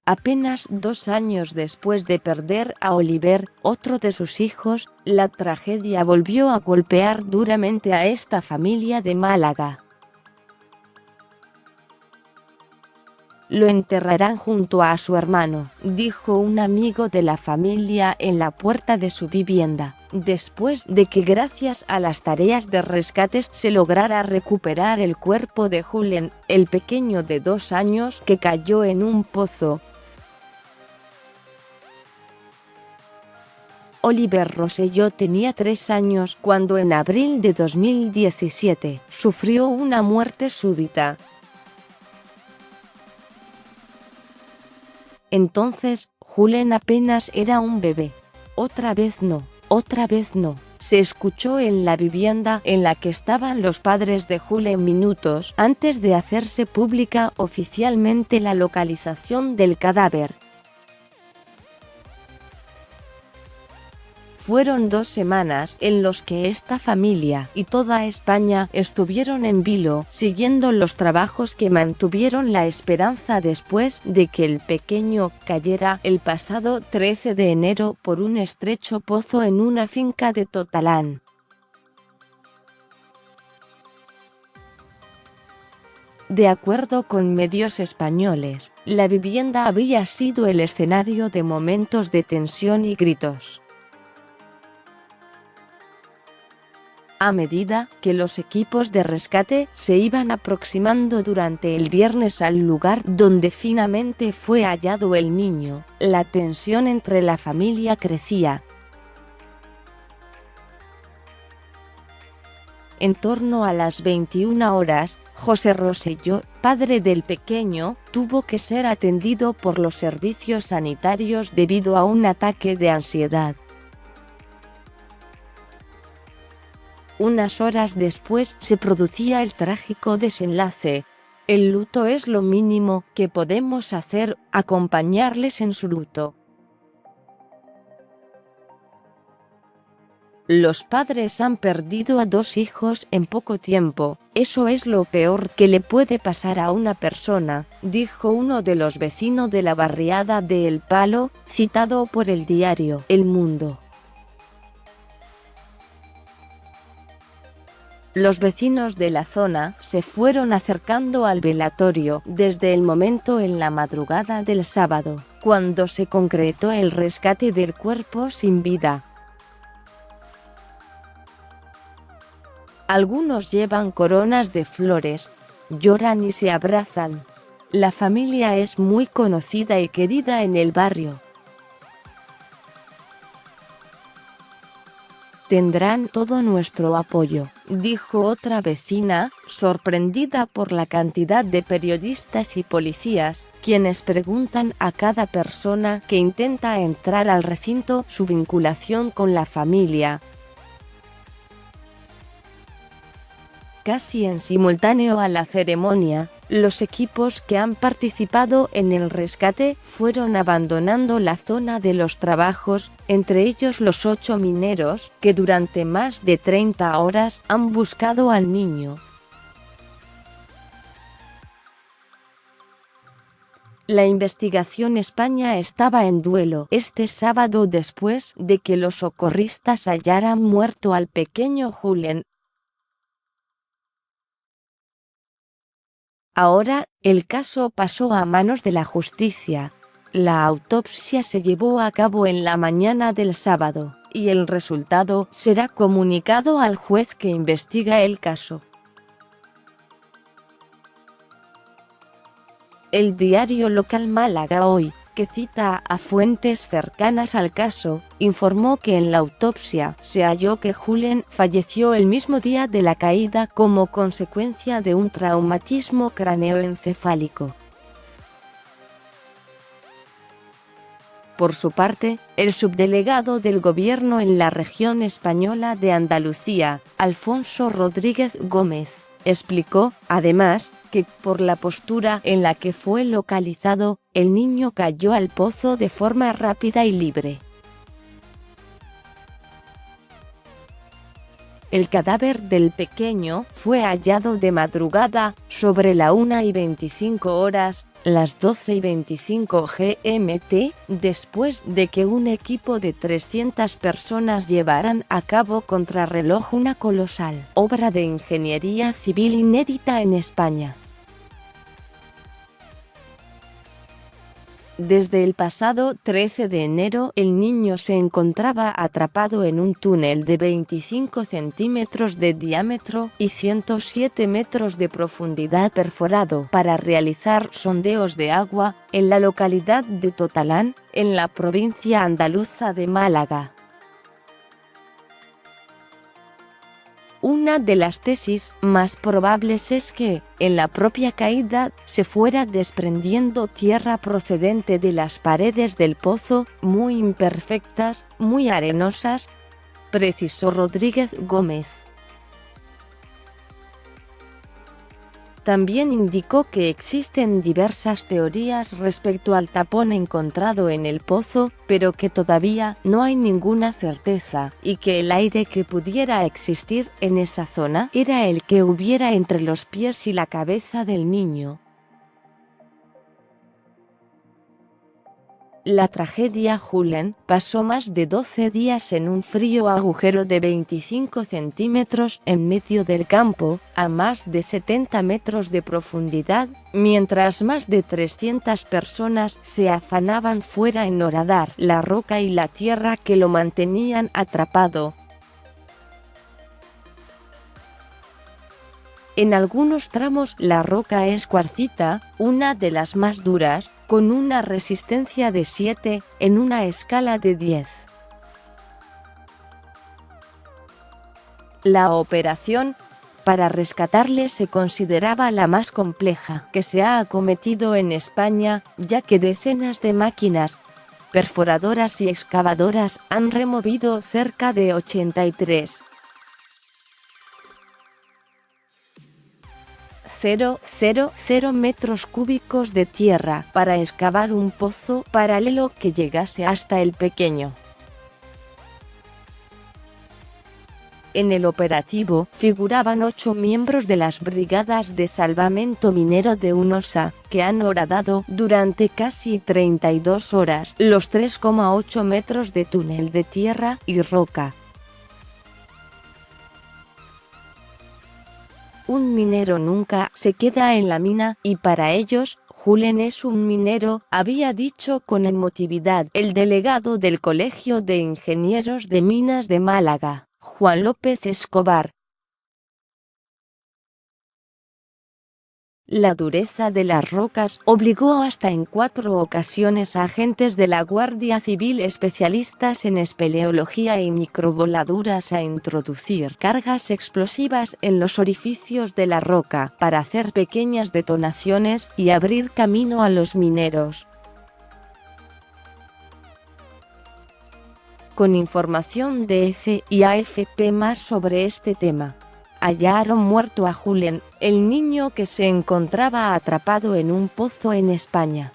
Apenas 2 años después de perder a Oliver, otro de sus hijos, la tragedia volvió a golpear duramente a esta familia de Málaga. Lo enterrarán junto a su hermano, dijo un amigo de la familia en la puerta de su vivienda, después de que gracias a las tareas de rescate se lograra recuperar el cuerpo de Julen, el pequeño de 2 años que cayó en un pozo. Oliver Rosselló tenía 3 años cuando en abril de 2017 sufrió una muerte súbita. Entonces, Julen apenas era un bebé. Otra vez no, se escuchó en la vivienda en la que estaban los padres de Julen minutos antes de hacerse pública oficialmente la localización del cadáver. Fueron 2 semanas en los que esta familia y toda España estuvieron en vilo, siguiendo los trabajos que mantuvieron la esperanza después de que el pequeño cayera el pasado 13 de enero por un estrecho pozo en una finca de Totalán. De acuerdo con medios españoles, la vivienda había sido el escenario de momentos de tensión y gritos. A medida que los equipos de rescate se iban aproximando durante el viernes al lugar donde finalmente fue hallado el niño, la tensión entre la familia crecía. En torno a las 21 horas, José Rosselló, padre del pequeño, tuvo que ser atendido por los servicios sanitarios debido a un ataque de ansiedad. Unas horas después se producía el trágico desenlace. El luto es lo mínimo que podemos hacer, acompañarles en su luto. Los padres han perdido a 2 hijos en poco tiempo, eso es lo peor que le puede pasar a una persona, dijo uno de los vecinos de la barriada de El Palo, citado por el diario El Mundo. Los vecinos de la zona se fueron acercando al velatorio desde el momento en la madrugada del sábado, cuando se concretó el rescate del cuerpo sin vida. Algunos llevan coronas de flores, lloran y se abrazan. La familia es muy conocida y querida en el barrio. Tendrán todo nuestro apoyo, dijo otra vecina, sorprendida por la cantidad de periodistas y policías, quienes preguntan a cada persona que intenta entrar al recinto su vinculación con la familia. Casi en simultáneo a la ceremonia, los equipos que han participado en el rescate fueron abandonando la zona de los trabajos, entre ellos los 8 mineros, que durante más de 30 horas han buscado al niño. La investigación España estaba en duelo este sábado después de que los socorristas hallaran muerto al pequeño Julen. Ahora, el caso pasó a manos de la justicia. La autopsia se llevó a cabo en la mañana del sábado, y el resultado será comunicado al juez que investiga el caso. El diario local Málaga Hoy, que cita a fuentes cercanas al caso, informó que en la autopsia se halló que Julen falleció el mismo día de la caída como consecuencia de un traumatismo craneoencefálico. Por su parte, el subdelegado del Gobierno en la región española de Andalucía, Alfonso Rodríguez Gómez, explicó, además, que por la postura en la que fue localizado, el niño cayó al pozo de forma rápida y libre. El cadáver del pequeño fue hallado de madrugada, sobre la 1:25 las 12:25 GMT, después de que un equipo de 300 personas llevaran a cabo contrarreloj, una colosal obra de ingeniería civil inédita en España. Desde el pasado 13 de enero, el niño se encontraba atrapado en un túnel de 25 centímetros de diámetro y 107 metros de profundidad, perforado para realizar sondeos de agua en la localidad de Totalán, en la provincia andaluza de Málaga. Una de las tesis más probables es que, en la propia caída, se fuera desprendiendo tierra procedente de las paredes del pozo, muy imperfectas, muy arenosas, precisó Rodríguez Gómez. También indicó que existen diversas teorías respecto al tapón encontrado en el pozo, pero que todavía no hay ninguna certeza, y que el aire que pudiera existir en esa zona era el que hubiera entre los pies y la cabeza del niño. La tragedia Julen pasó más de 12 días en un frío agujero de 25 centímetros en medio del campo, a más de 70 metros de profundidad, mientras más de 300 personas se afanaban fuera en horadar la roca y la tierra que lo mantenían atrapado. En algunos tramos la roca es cuarcita, una de las más duras, con una resistencia de 7, en una escala de 10. La operación para rescatarle se consideraba la más compleja que se ha acometido en España, ya que decenas de máquinas perforadoras y excavadoras han removido cerca de 83,000 metros cúbicos de tierra para excavar un pozo paralelo que llegase hasta el pequeño. En el operativo figuraban 8 miembros de las brigadas de salvamento minero de UNOSA, que han horadado durante casi 32 horas los 3,8 metros de túnel de tierra y roca. Un minero nunca se queda en la mina, y para ellos, Julen es un minero, había dicho con emotividad el delegado del Colegio de Ingenieros de Minas de Málaga, Juan López Escobar. La dureza de las rocas obligó hasta en 4 ocasiones a agentes de la Guardia Civil especialistas en espeleología y microvoladuras a introducir cargas explosivas en los orificios de la roca para hacer pequeñas detonaciones y abrir camino a los mineros. Con información de EFE y AFP más sobre este tema. Hallaron muerto a Julen, el niño que se encontraba atrapado en un pozo en España.